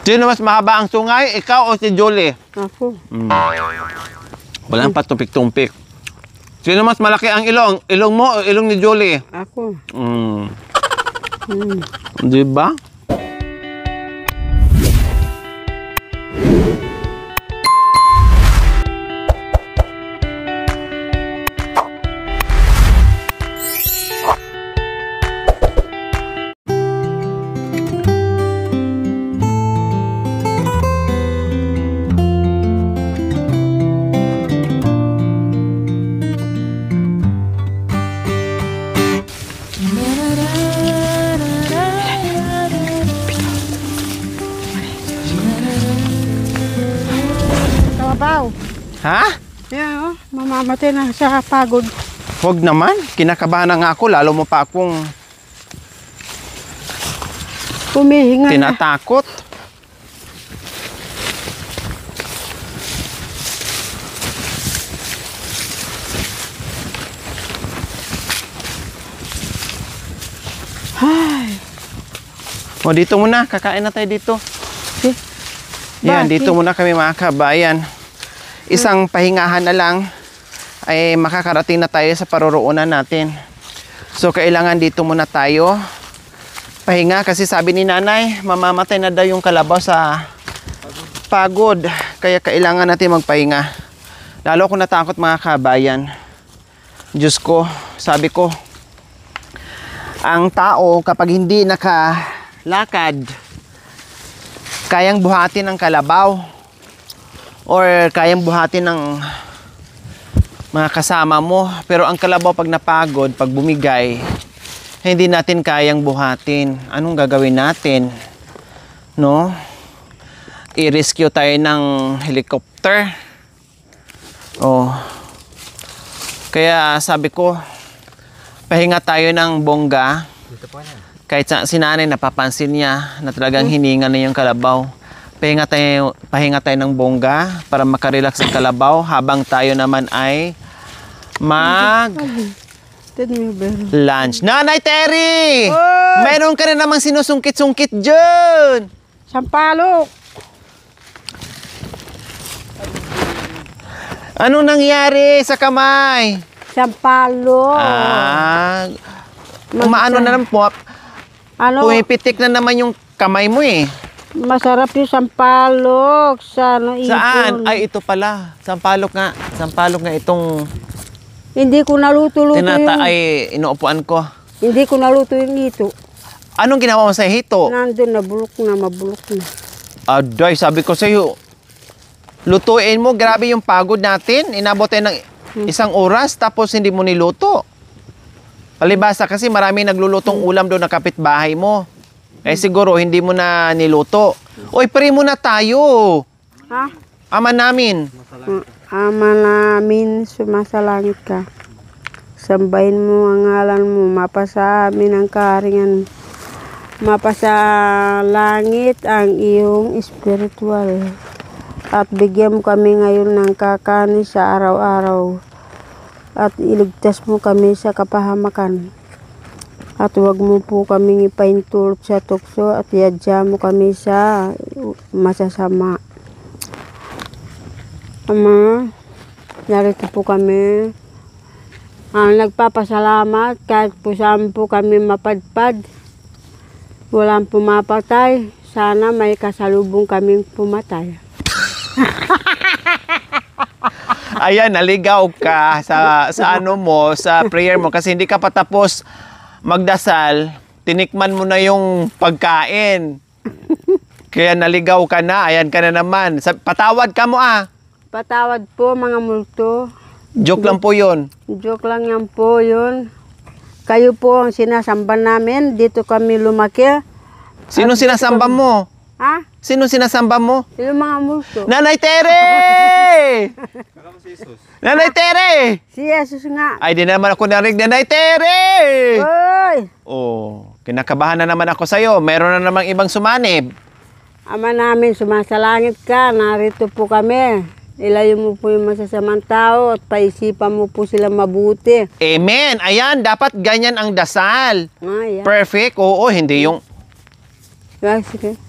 Sino mas mahaba ang sungay? Ikaw o si Julie? Ako. Walang patupik-tumpik. Sino mas malaki ang ilong? Ilong mo o ilong ni Julie? Ako. Diba? Kabaw. Ha? Yeah, oh. Mamamatay na sa pagod. Huwag naman. Kinakabahan na nga ako. Lalo mo pa akong Humihinga na. tinatakot. Ay. O, dito muna. Kakain na tayo dito. Yan, dito muna kami mga kabayan. Isang pahingahan na lang ay makakarating na tayo sa paroroonan natin. So, kailangan dito muna tayo pahinga kasi sabi ni nanay, mamamatay na daw yung kalabaw sa pagod. Kaya kailangan natin magpahinga. Lalo ako natakot mga kabayan. Diyos ko, sabi ko, ang tao kapag hindi nakalakad, kayang buhatin ng kalabaw or kayang buhatin ng mga kasama mo. Pero ang kalabaw pag napagod, pag bumigay, hindi natin kayang buhatin. Anong gagawin natin? No? I-rescue tayo ng helicopter. Oh. Kaya sabi ko, pahinga tayo ng bongga. Kahit si nanay napapansin niya na talagang hininga na yung kalabaw. Pahinga tayo ng bongga para makarelax ang kalabaw habang tayo naman ay lunch. Nanay Terry! Oy! Meron ka na namang sinusungkit-sungkit dyan! Sampalok. Anong nangyari sa kamay? Sampalok. Umaano na naman po. Ano? Pumipitik na naman yung kamay mo eh. Masarap yung sampalok sa ipon. Saan? Ay, ito pala. Sampalok nga. Sampalok nga itong Hindi ko naluto-luto yung... ay, inuupuan ko. Hindi ko naluto yung hito. Anong ginawa mo sa hito? Nandun na, mabulok na. Aday, sabi ko sa'yo, lutuin mo. Grabe yung pagod natin. Inabot tayo ng isang oras tapos hindi mo niluto. Palibasa kasi marami naglulutong ulam doon na kapitbahay mo. Eh siguro hindi mo na niluto. Oy, pray muna tayo. Ha? Ama namin. Ama namin, sumasalangit ka. Sambahin mo ang ngalan mo, mapasa amin ang karingan. Mapasa langit ang iyong espiritual. At bigyan mo kami ngayon ng kakanin sa araw-araw. At iligtas mo kami sa kapahamakan. At huwag mo po kaming ipaintulot sa tukso at iadya mo kami sa masasama. Ama, narito po kami. Nagpapasalamat kahit po saan po kami mapadpad. Walang pumapatay. Sana may kasalubong kaming pumatay. Ayan, naligaw ka sa ano mo, sa prayer mo kasi hindi ka patapos magdasal, tinikman mo na yung pagkain. Kaya naligaw ka na, ayan ka na naman. Patawad ka mo Patawad po mga multo. Joke lang po yun. Joke lang yan po yun. Kayo po ang sinasamba namin. Dito kami lumaki. Sino sinasamba mo? Ha? Sino sinasamba mo? Yung mga multo. Nanay Tere! Nanay Tere! Si Jesus nga. Ay, di naman ako narinig, Nanay Tere! Oy! Oh, kinakabahan na naman ako sa'yo. Meron na namang ibang sumanib. Ama namin, sumasalangit ka. Narito po kami. Ilayo mo po yung masasamang tao at paisipan mo po sila mabuti. Amen! Ayan, dapat ganyan ang dasal. Ayan. Perfect. Oo, hindi yung... Sige.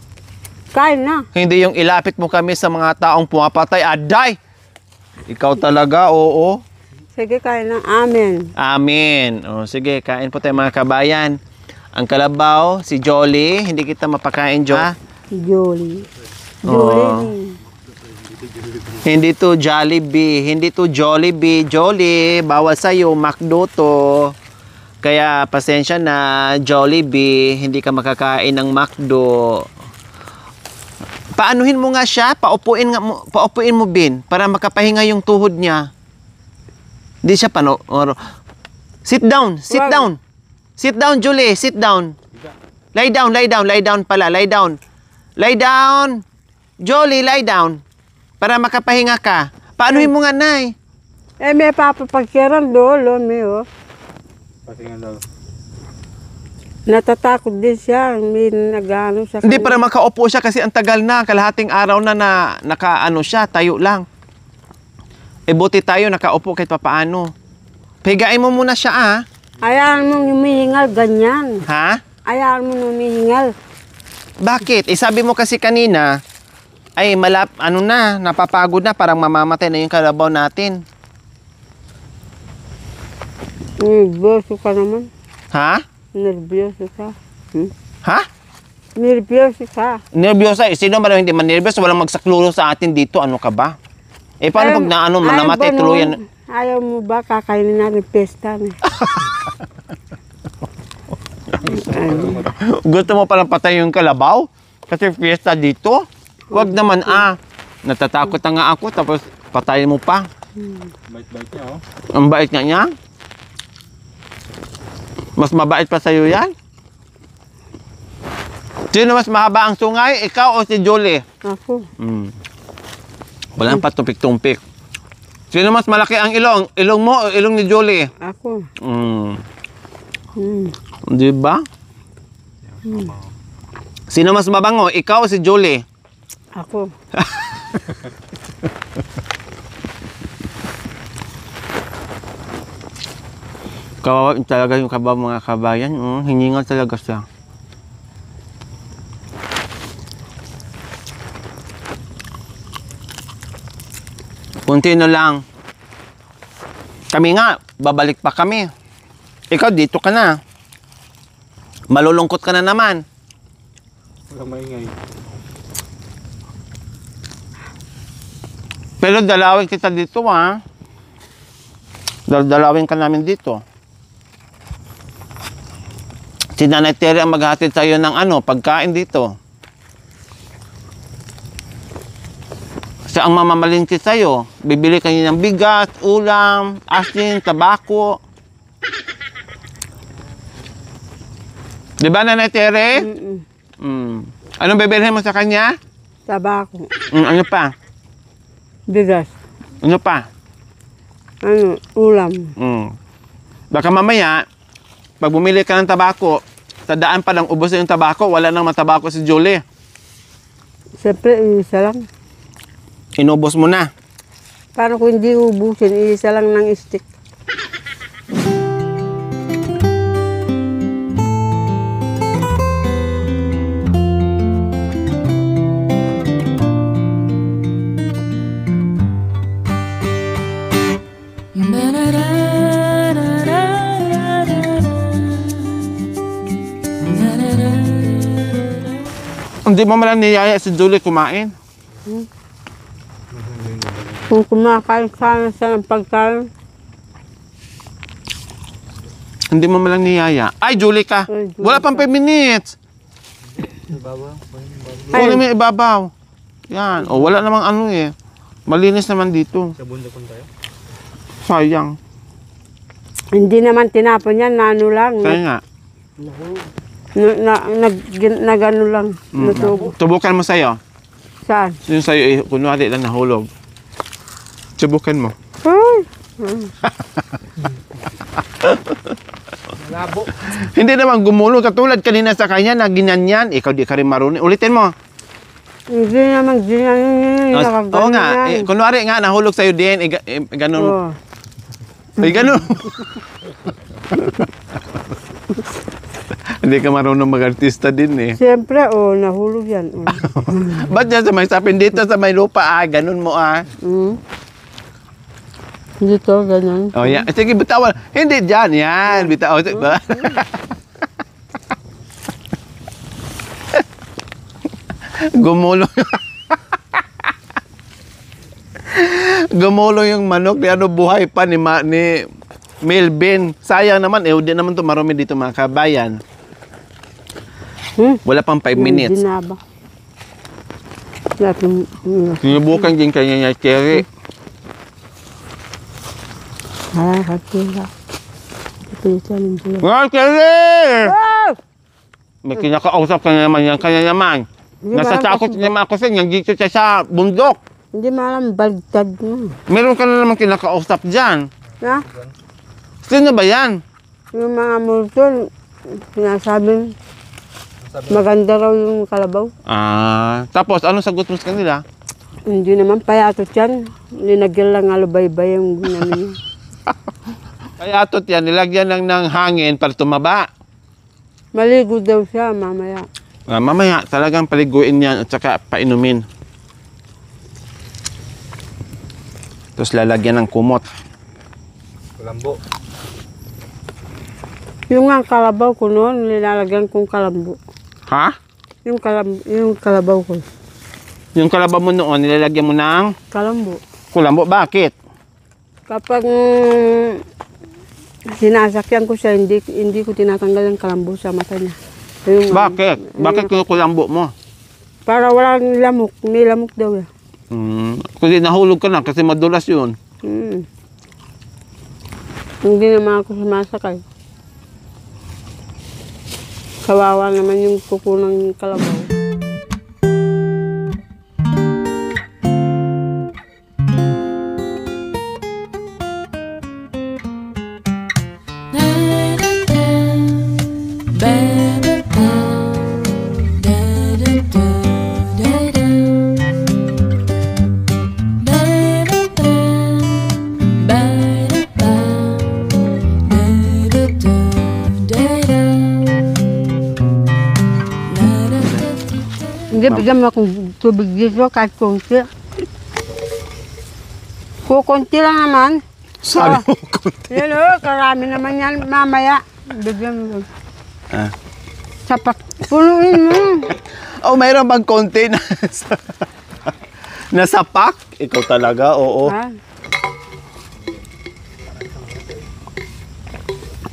Kain na. Hindi yung ilapit mo kami sa mga taong pumapatay. Aday! Ikaw talaga, oo. Sige, kain na. Amen. Amen. O, sige, kain po tayo mga kabayan. Ang kalabaw, si Jolly. Hindi kita mapakain, Jolly. Jolie. Oo. Jolie. Hindi to Jollibee. Hindi to Jollibee. Jolly, bawal sa'yo. McDo to. Kaya, pasensya na, Jollibee. Hindi ka makakain ng McDo. Paanuhin mo nga siya. Paupuin mo, Bin. Para makapahinga yung tuhod niya. Hindi siya sit down. Sit Wag. down. Sit down, Julie. Sit down. Lie down, lie down, lie down pala. Lie down. Lie down. Jolie, lie down. Para makapahinga ka. Paanuhin mo nga, Nay? Eh, may papapagkiran lolo, may oh. Patingin daw. Natatakot din siya. May nag-ano sa Hindi, para makaupo siya kasi ang tagal na. Kalahating araw na nakaano siya. Tayo lang. E buti tayo nakaupo kahit papaano. Pigain mo muna siya, ah. Ayaan mong humihingal, ganyan. Ha? Ayaan mong humihingal. Bakit? Eh, sabi mo kasi kanina, ay napapagod na, parang mamamatay na yung kalabaw natin. Nervyoso ka naman. Ha? Nervyoso ka. Ha? Nervyoso ka. Nervyosa. Eh, sino man hindi man nervyos? Walang magsakluro sa atin dito. Ano ka ba? Eh, paano pag namatay ba tuluyan? nun? Ayaw mo ba kakainin natin pesta? Gusto mo palang patay yung kalabaw? Kasi fiesta dito? Huwag naman, natatakot na nga ako, tapos patayin mo pa. Bait-bait niya, oh. Ang bait nga niya. Mas mabait pa sa'yo yan? Sino mas mahaba ang sungay? Ikaw o si Julie? Ako. Walang patupik-tumpik. Sino mas malaki ang ilong? Ilong mo o ilong ni Julie? Ako. Di ba? Sino mas mabango? Ikaw o si Julie? Ako. Kawawa talaga yung mga kabayan. Hiningal talaga siya. Kunti na lang. Kami nga, babalik pa kami. Ikaw, dito ka na. Malulungkot ka na naman. Walang maingay. Pero dalawin kita dito, ha? Dalawin ka namin dito. Si Nanay Terry ang maghatid sa'yo ng pagkain dito. Siya ang mamamalingki sa'yo. Bibili kayo ng bigas, ulam, asin, tabako. Di ba, Nanay Terry? Anong bibilhin mo sa kanya? Tabako. Ano pa? Bigas. Ano pa? Ulam. Baka mamaya, pag bumili ka ng tabako, sa daan pa lang ubos na yung tabako, wala nang matabako si Julie. Siyempre, isa lang. Inubos mo na. Paano kung hindi ubusin, isa lang ng stick. Hindi mo malang niyaya si Julie kumain. Kung kumakain sana siya ng pagkain, Hindi mo malang niyaya. Ay, Julie ka. Ay, Julie Wala pang 5 minutes. Wala may ibabaw. Yan. O, wala namang malinis naman dito. Sa bundok tayo. Sayang. hindi naman tinapon yan, nano lang. Kaya nga. Nagano lang, natubo. Subukan mo sa'yo. Saan? Yung sa'yo, kunwari lang nahulog. Subukan mo. Ay! Malabo. Hindi naman gumulong. Katulad kanina sa kanya na ginanyan. Ikaw di ka rin marunong. Ulitin mo. Hindi naman nakagano Oo nga. yan. Kunwari nga, nahulog sa'yo din. Ganun. Oo. Ay, ganun. Hindi ka marunong mag-artista din eh. Siyempre, nahulog yan. Oh. Ba't yan sa may sapin dito sa may lupa ganun mo Mm. Dito, ganyan. Oh, yan. Sige, bitawan. Hindi dyan, yan. Bitawan. Gumulong. Gumulong yung manok ni buhay pa ni Melvin. Sayang naman, hindi naman ito marumi dito mga kabayan. Wala pang 5 minutes. Dinaba. Natin, Sinubukan din kanya niya, Cherry. kakira. Ito yung challenge. Wow, Cherry! Oh! May kinakausap ka na naman yan, kanya naman. Nasa takot niya mga kusin, nandito siya sa bundok. Hindi malam, baltad mo. Meron ka na naman kinakausap dyan. Ha? Sino ba yan? Yung mga multo, sinasabi, maganda raw yung kalabaw. Tapos anong sagot mo sa kanila? Hindi naman, payatot yan. Linagyan lang alubaybay yung namin. Kaya atot yan, nilagyan lang ng hangin para tumaba. Maligo daw siya mamaya. Mamaya, talagang paliguin yan at saka painumin. Tapos lalagyan ng kumot. Kulambo. Yung nga kalabaw ko noon, nilalagyan kong kalambo. Ha? Yung kalabaw ko. Yung kalabaw mo noon, nilalagyan mo ng Kalambo. kulambo. Bakit? Kapag sinasakyan ko siya, hindi ko tinatanggal yung kalambo sa mata niya. Yung, Bakit? Bakit kinukulambo mo? para walang lamok. May lamok daw yan. Kasi nahulog ka na kasi madulas yun. Hindi naman ako sumasakay. Kawawa naman yung kuko ng kalabaw. Hindi, bigyan mo akong tubig dito kahit konti. Kukunti lang naman. Sabi mo. Yan o, karami naman yan mamaya. Bigyan mo. Sapat. Punuin mo. Mayroon bang konti na nasa pack? Ikaw talaga, oo. Ha?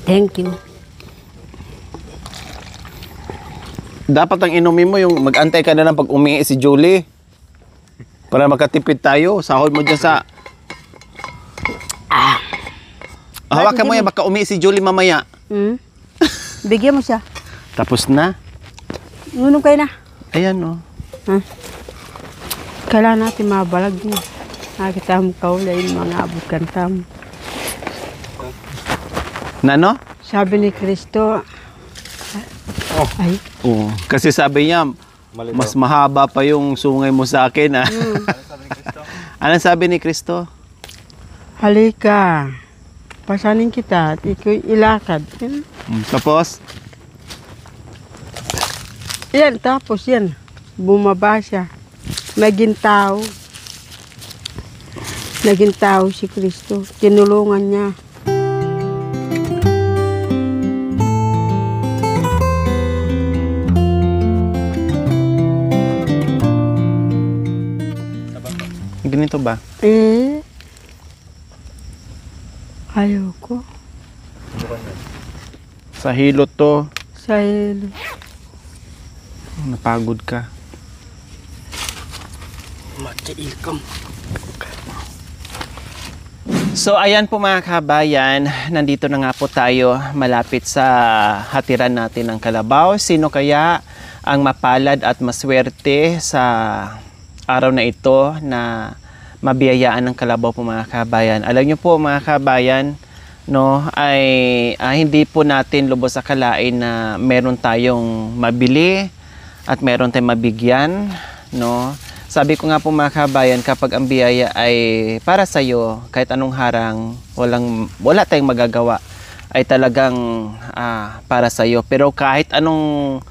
Thank you. Dapat ang inumin mo yung mag-antay ka na lang pag umihi si Julie. Para makatipid tayo. Sahod mo dyan sa... Hawakan mo yan, baka umihi si Julie mamaya. Bigyan mo siya. Tapos na. Nunong kayo na. Ayan, oh. Kailangan natin mabalag mo. Nakita mo kaulay yung mga abukan mo. Nano? Sabi ni Kristo, ay, Oo. Kasi sabi niya, mas mahaba pa yung sungay mo sa akin. Ano sabi ni Kristo? halika, pasanin kita at ikaw ilakad. Tapos? Yan, tapos yan, bumaba siya. Naging tao. Naging tao si Kristo. Tinulungan niya. Ganito ba? Ayoko. Sa hilot to. Sa hilo. Napagod ka. So ayan po mga kabayan, nandito na nga po tayo malapit sa hatiran natin ng kalabaw. Sino kaya ang mapalad at maswerte sa araw na ito na mabiyayaan ng kalabaw po mga kabayan? Alam niyo po mga kabayan, no, ay hindi po natin lubos akalain na meron tayong mabili at meron tayong mabigyan, no? Sabi ko nga po mga kabayan, kapag ang biyaya ay para sa iyo, kahit anong harang, wala tayong magagawa. ay talagang para sa iyo. Pero kahit anong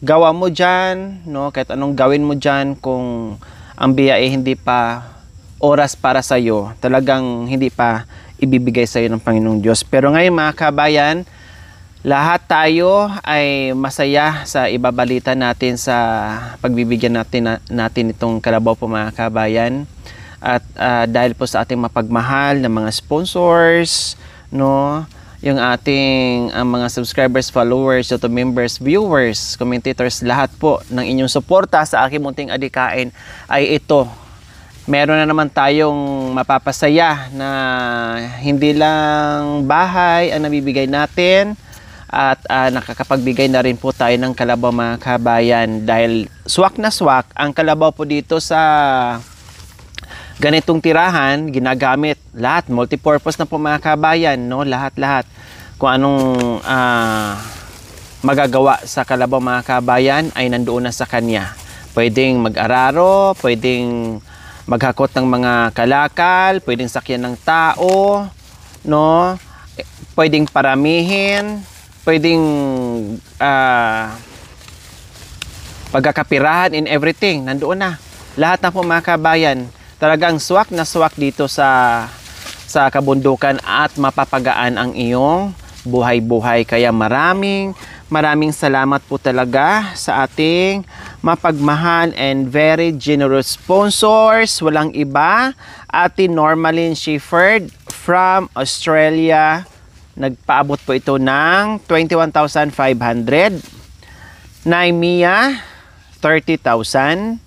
gawa mo diyan, no, kahit anong gawin mo diyan, kung ang biya ay hindi pa oras para sa iyo, talagang hindi pa ibibigay sa iyo ng Panginoong Diyos. Pero ngayon mga kabayan, lahat tayo ay masaya sa ibabalita natin sa pagbibigyan natin itong kalabaw po mga kabayan. At dahil po sa ating mapagmahal na mga sponsors, no, yung ating mga subscribers, followers, YouTube members, viewers, commentators, lahat po ng inyong suporta sa aking munting adikain ay ito. Meron na naman tayong mapapasaya na hindi lang bahay ang nabibigay natin, at nakakapagbigay na rin po tayo ng kalabaw mga kabayan, dahil swak na swak ang kalabaw po dito sa ganitong tirahan, ginagamit lahat, multipurpose na po mga kabayan, no? Lahat kung anong magagawa sa kalabaw mga kabayan ay nandoon na sa kanya. Pwedeng mag-araro, pwedeng maghakot ng mga kalakal, pwedeng sakyan ng tao, no? Pwedeng paramihin, pwedeng pagkakapirahan in everything, nandoon na. Lahat na po mga kabayan, talagang swak na swak dito sa kabundukan, at mapapagaan ang iyong buhay-buhay. Kaya maraming salamat po talaga sa ating mapagmahal and very generous sponsors. Walang iba, Ate Normalyn Shepherd from Australia. Nagpaabot po ito ng 21,500. Naimia, 30,000.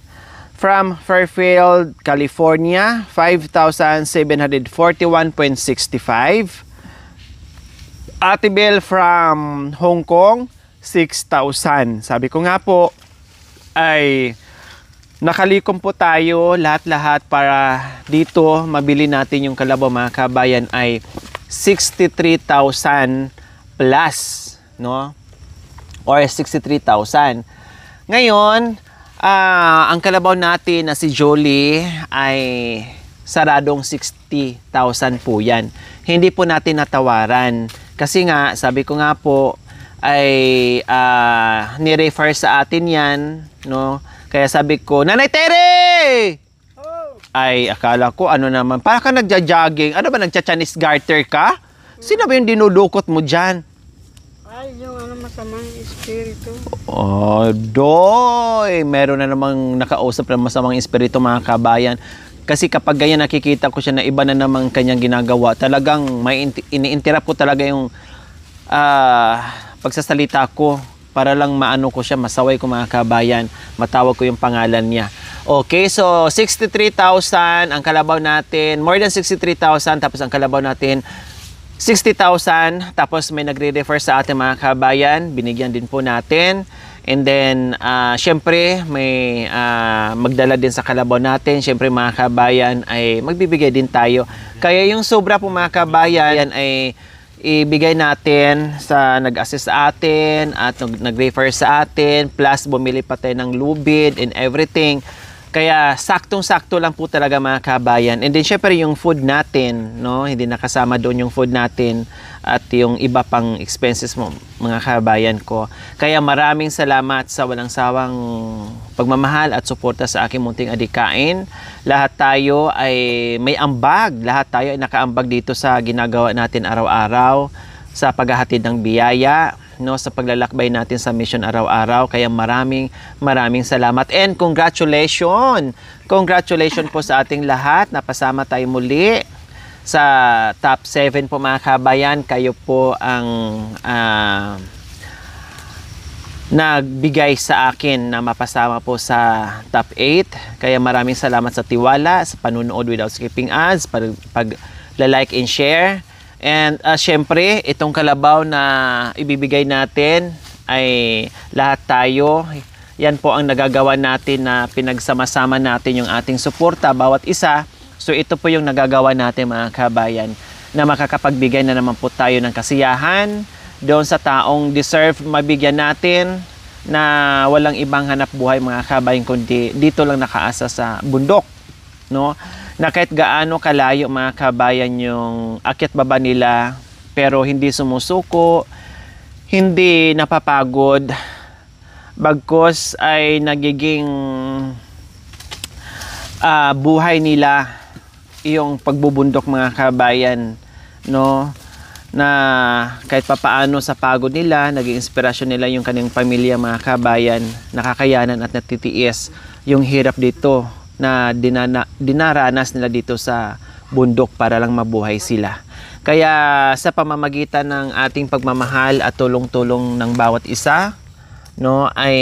From Fairfield, California, 5,741.65. Ate Bell from Hong Kong, 6,000. Sabi ko nga po, ay nakalikom po tayo lahat-lahat para dito mabili natin yung kalabaw mga kabayan ay 63,000 plus, no? Or 63,000. Ngayon, ang kalabaw natin na si Jolie ay saradong 60,000 po yan. Hindi po natin natawaran. Kasi nga, sabi ko nga po, ay ni-refer sa atin yan, no? Kaya sabi ko, Nanay Tere! Ay, akala ko, ano naman, para ka nagja-jogging. Ano ba, nagcha-Chinese garter ka? Sino ba yung dinudukot mo dyan? Ay, yung masamang espiritu. Oh, doy! Meron na namang nakausap na masamang espiritu mga kabayan. Kasi kapag ganyan nakikita ko siya na iba na namang kanyang ginagawa, talagang may ini-interrupt ko talaga yung pagsasalita ko para lang maano ko siya, masaway ko mga kabayan, matawag ko yung pangalan niya. Okay, so 63,000 ang kalabaw natin, more than 63,000, tapos ang kalabaw natin 60,000, tapos may nagre-refer sa ating mga kabayan, binigyan din po natin. And then, syempre, may magdala din sa kalabaw natin. Syempre, mga kabayan, ay magbibigay din tayo. Kaya yung sobra po mga kabayan ay ibigay natin sa nag-assist sa atin at nag-refer sa atin, plus bumili pa tayo ng lubid and everything. Kaya saktong-sakto lang po talaga mga kabayan. And then syempre yung food natin, no, hindi nakasama doon yung food natin at yung iba pang expenses mo mga kabayan ko. Kaya maraming salamat sa walang sawang pagmamahal at suporta sa aking munting adikain. Lahat tayo ay may ambag, lahat tayo ay nakaambag dito sa ginagawa natin araw-araw sa paghahatid ng biyaya, no, sa paglalakbay natin sa mission araw-araw. Kaya maraming salamat and congratulations po sa ating lahat. Napasama tayo muli sa top 7 po mga kabayan. Kayo po ang nagbigay sa akin na mapasama po sa top 8. Kaya maraming salamat sa tiwala, sa panunood without skipping ads, pag-like and share. And syempre, itong kalabaw na ibibigay natin ay lahat tayo. Yan po ang nagagawa natin na pinagsama-sama natin yung ating suporta, bawat isa. So ito po yung nagagawa natin mga kabayan na makakapagbigay na naman po tayo ng kasiyahan doon sa taong deserve mabigyan natin na walang ibang hanap buhay mga kabayan kundi dito lang nakaasa sa bundok, no? Na kahit gaano kalayo mga kabayan yung akyat baba nila, pero hindi sumusuko, hindi napapagod, bagkus ay nagiging buhay nila yung pagbubundok mga kabayan, no? Na kahit papaano sa pagod nila, naging inspirasyon nila yung kanyang pamilya mga kabayan, nakakayanan at natitiis yung hirap dito na dinaranas nila dito sa bundok para lang mabuhay sila. Kaya sa pamamagitan ng ating pagmamahal at tulong-tulong ng bawat isa, no, ay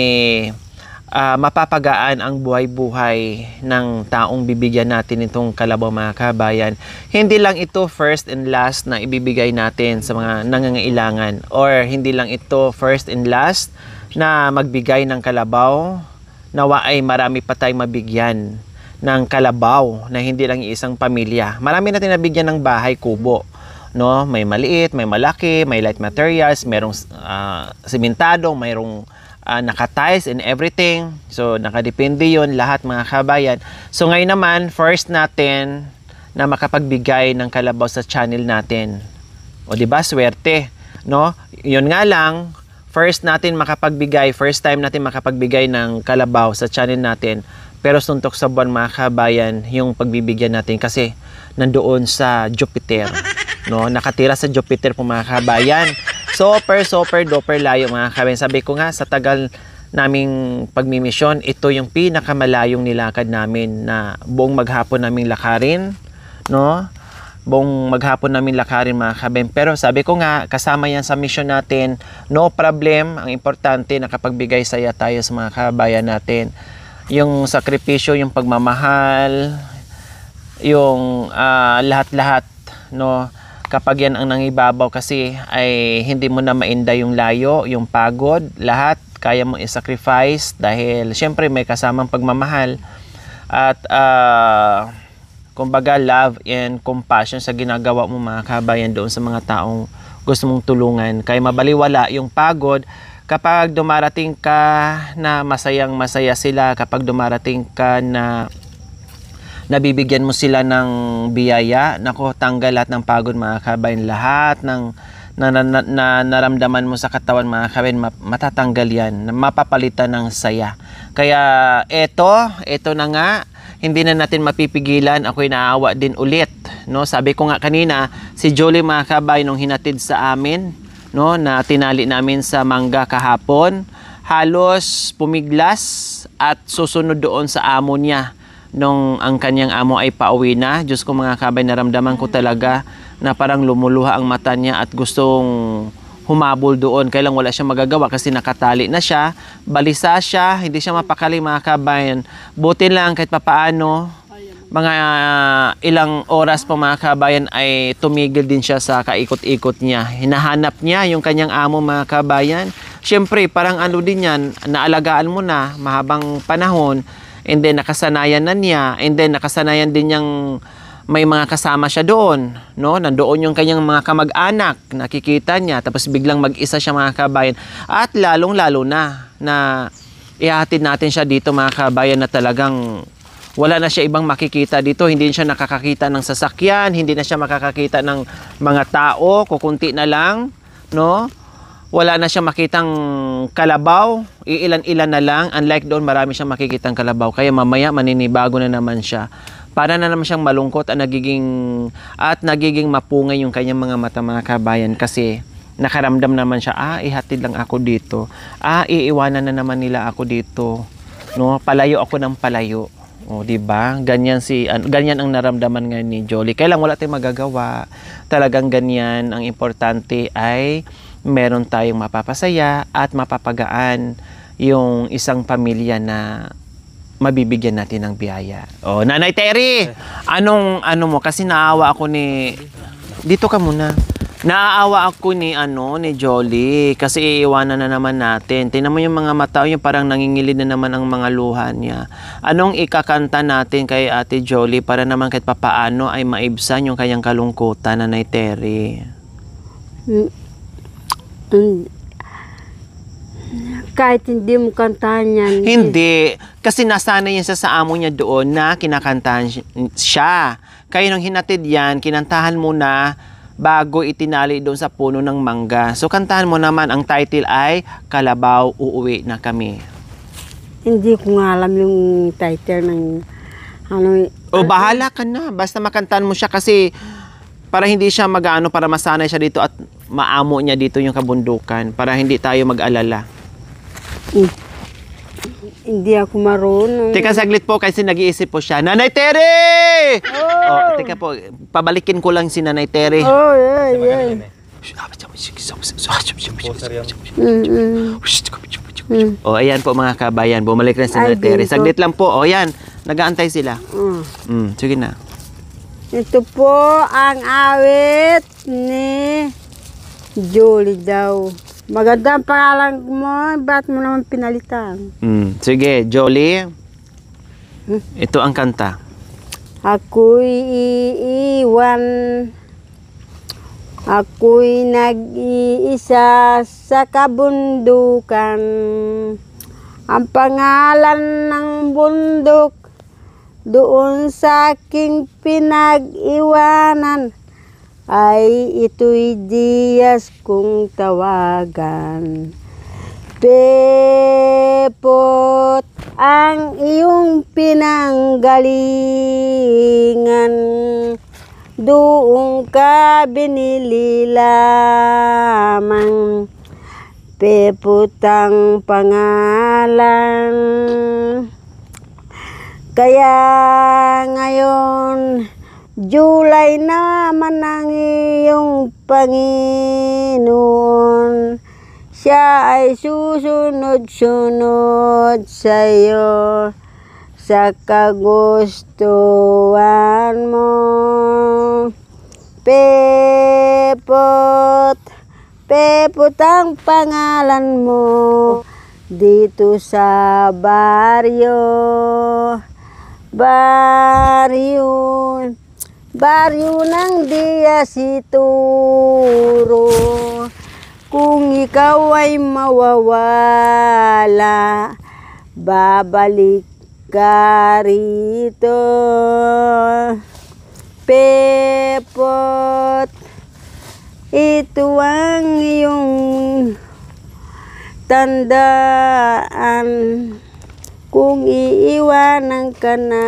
mapapagaan ang buhay-buhay ng taong bibigyan natin itong kalabaw mga kabayan. Hindi lang ito first and last na ibibigay natin sa mga nangangailangan, or hindi lang ito first and last na magbigay ng kalabaw. Nawa ay marami pa tayong mabigyan ng kalabaw na hindi lang isang pamilya. Marami natin nabigyan ng bahay kubo, no? May maliit, may malaki, may light materials, mayroong simentado, mayroong naka-tiles and everything. So, nakadepende yun lahat mga kabayan. So, ngayon naman, first natin na makapagbigay ng kalabaw sa channel natin. O, diba? Swerte. No? Yun nga lang, first time natin makapagbigay ng kalabaw sa channel natin. Pero suntok sa buwan mga kabayan, yung pagbibigyan natin kasi nandoon sa Jupiter. No? Nakatira sa Jupiter po mga kabayan. Super duper layo mga kabayan. Sabi ko nga, sa tagal naming pagmimisyon, ito yung pinakamalayong nilakad namin na buong maghapon naming lakarin, no? Buong maghapon namin lakarin mga kabayan. Pero sabi ko nga, kasama yan sa mission natin, no problem. Ang importante, nakapagbigay saya tayo sa mga kabayan natin. Yung sakripisyo, yung pagmamahal, yung lahat-lahat, no? Kapag yan ang nangibabaw kasi ay hindi mo na mainda yung layo, yung pagod, lahat kaya mo i-sacrifice dahil syempre may kasamang pagmamahal at kumbaga love and compassion sa ginagawa mo mga kabayan doon sa mga taong gusto mong tulungan. Kaya mabaliwala yung pagod kapag dumarating ka na masayang masaya sila, kapag dumarating ka na nabibigyan mo sila ng biyaya, nako, tanggal lahat ng pagod mga kabayan, lahat ng naramdaman mo sa katawan mga kabayan, matatanggal yan, mapapalitan ng saya. Kaya eto na nga, hindi na natin mapipigilan, ako'y naawa din ulit, no? Sabi ko nga kanina, si Jolie mga kabayan nung hinatid sa amin, no, na tinali namin sa mangga kahapon, halos pumiglas at susunod doon sa amo niya. Nung ang kanyang amo ay pauwi na, Diyos ko mga kabay, naramdaman ko talaga na parang lumuluha ang mata niya at gustong humabol doon. Kaya lang wala siya magagawa kasi nakatali na siya, balisa siya, hindi siya mapakali mga kabayan. Buti lang kahit papaano, mga ilang oras pa mga kabayan ay tumigil din siya sa kaikot-ikot niya. Hinahanap niya yung kanyang amo mga kabayan. Siyempre parang ano din yan, naalagaan mo na mahabang panahon, and then nakasanayan na niya, and then nakasanayan din niyang may mga kasama siya doon, no? Nandoon yung kanyang mga kamag-anak, nakikita niya, tapos biglang mag-isa siya mga kabayan. At lalong-lalo na ihatid natin siya dito mga kabayan na talagang wala na siya ibang makikita dito, hindi siya nakakakita ng sasakyan, hindi na siya makakakita ng mga tao, kukunti na lang, no? Wala na siya makitang kalabaw, iilan-ilan na lang. Unlike doon, marami siyang makikitang kalabaw. Kaya mamaya, maninibago na naman siya. Para na naman siyang malungkot at nagiging mapungay yung kanyang mga mata mga kabayan. Kasi nakaramdam naman siya, ihatid lang ako dito. Iiwanan na naman nila ako dito. No? Palayo ako ng palayo. O, diba? Ganyan ang naramdaman ngayon ni Jolie. Kaya lang wala tayong magagawa. Talagang ganyan. Ang importante ay meron tayong mapapasaya at mapapagaan yung isang pamilya na mabibigyan natin ng biyaya. O, Nanay Terry, ano mo? Kasi naawa ako dito ka muna. Naaawa ako ni Jolie kasi iiwanan na naman natin. Tingnan mo yung mga mata, yung parang nangingilid na naman ang mga luha niya. Anong ikakanta natin kay Ate Jolie para naman kahit papaano ay maibsan yung kanyang kalungkutan, Nanay Terry? Kahit hindi mo kantahan yan. Hindi. Kasi nasanay yan sa amo niya doon na kinakantahan siya. Kaya nung hinatid yan, kinantahan mo na bago itinali doon sa puno ng mangga. So kantahan mo naman, ang title ay Kalabaw, Uuwi na Kami. Hindi ko nga alam yung title ng ano. O bahala ka na, basta makantahan mo siya kasi para hindi siya mag-ano, para masanay siya dito at maamo niya dito yung kabundukan para hindi tayo mag-alala. Hindi ako marunong. Teka saglit po kasi nag-iisip po siya. Nanay Tere! Oh, teka po, pabalikin ko lang si Nanay Tere. Oh, yeah, yeah. Poster yan. Oh, ayan po mga kabayan, bumalik na si Nanay Ay, Tere. dito. Saglit lang po, oh yan, nag-aantay sila. Sige na. Ito po ang awit ni Julie daw. Maganda ang pangalan mo, ba't mo naman pinalitan? Sige, Jolie. Ito ang kanta. Ako'y iiwan, ako'y nag-iisa sa kabundukan. Ang pangalan ng bundok doon sa aking pinag-iwanan ay ito'y Diyas kong tawagan. Pepot ang iyong pinanggalingan, doon ka binili lamang. Pepot ang pangalan. Kaya ngayon, July naman ang iyong Panginoon. Siya ay susunod-sunod sa'yo sa kagustuhan mo. Pepot, Pepot ang pangalan mo dito sa baryo. Baryo ng Diyas ituro. Kung ikaw ay mawawala, babalik ka rito. Pepot, ito ang iyong tandaan. Kung iiwanan ka na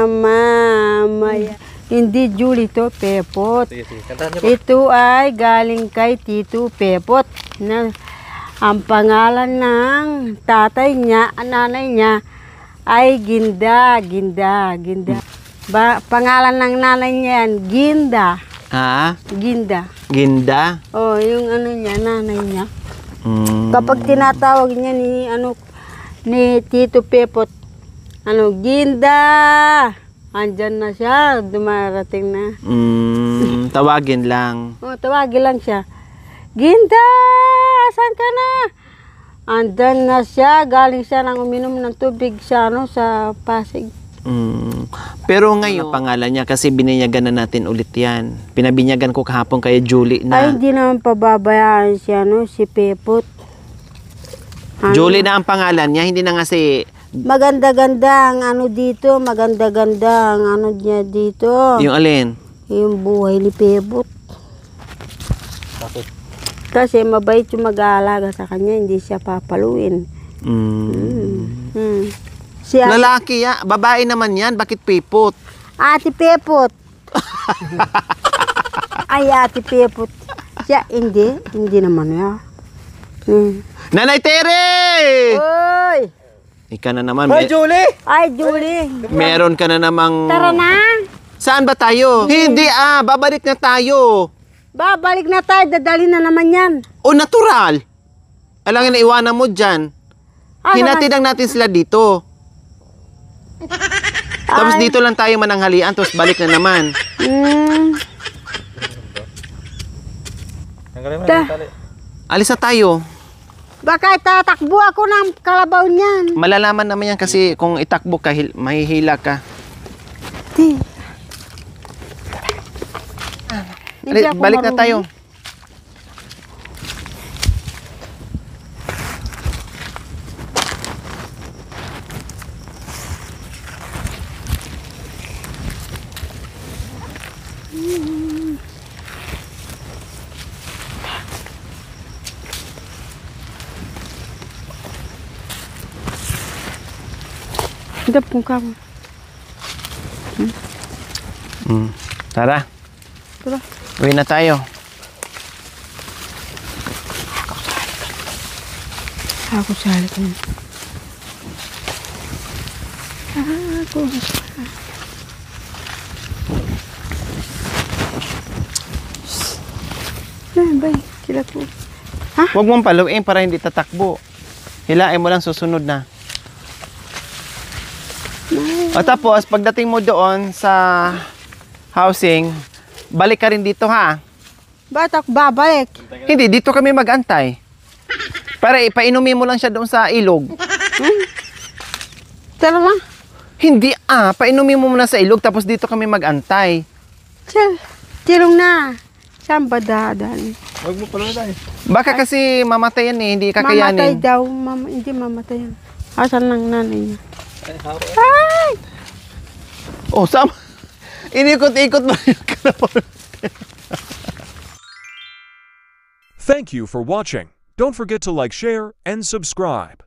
mamaya. Hindi Julie to, Pepot. Sige, sige. Kantahan niyo po. Ito ay galing kay Tito Pepot. Na, ang pangalan ng tatay niya, nanay niya, ay Ginda. Pangalan ng nanay niya yan, Ginda. Ha? Ginda. Ginda? Oh, yung ano niya, nanay niya. Kapag tinatawag niya ni Tito Pepot, Ginda! Andyan na siya, dumarating na. Tawagin lang. Oh, tawagin lang siya. Ginda! Asan ka na? Andyan na siya, galing siya nang uminom ng tubig sa Pasig. Pero ngayon, pangalan niya kasi bininyagan na natin ulit yan. Pinabinyagan ko kahapon kay Julie Ay, na. hindi naman pababayaan siya, si Pepot. Julie na ang pangalan niya, hindi na nga si Maganda-ganda ang dito, maganda-ganda ang niya dito. yung alin. Yung buhay ni Pepot. Bakit? Kasi mabait yung mag-aalaga sa kanya, hindi siya papaluin. Si Lalaki ya, babae naman yan, bakit pipot? Ate Pepot. Ay, Ate Pepot. Siya, hindi naman yan. Nanay Tere! Oy! Ika na naman, Hi, Julie! Ay, Julie. meron ka na namang... Tara na. Saan ba tayo? Hindi babalik na tayo. Babalik na tayo, dadali na naman yan. O natural. Alangan na iwanan mo dyan. Hinatid lang natin sila dito. Tapos dito lang tayo mananghalian, tapos balik na naman. Tanggalin mo Ta- na yung tali. Alis na tayo. Baka tatakbo ako ng kalabaw niyan. Malalaman naman yan kasi kung itakbo ka, mahihila ka. Hindi ako Balik na marunong. tayo. Dapong ka mo. Tara, Tara. uwi na tayo. Ako sali ko. Ako. Bay, kilat mo. Huwag mong paluin para hindi tatakbo. Hilain mo lang susunod na. O tapos, pagdating mo doon sa housing, balik ka rin dito ha. Ba't ako babalik? Hindi, dito kami magantay. Para ipainumin mo lang siya doon sa ilog. Tara na. Hindi painumin mo muna sa ilog tapos dito kami magantay. Tilong na. Saan ba dadaan? Huwag mo pala tayo. Baka kasi mamatay yan hindi Mamatay kakayanin. daw. Hindi mamatay yan. Asan ng nanay niya? Ay! Oh, sama. Inikot-ikot mo yung kalapon. Thank you for watching. Don't forget to like, share, and subscribe.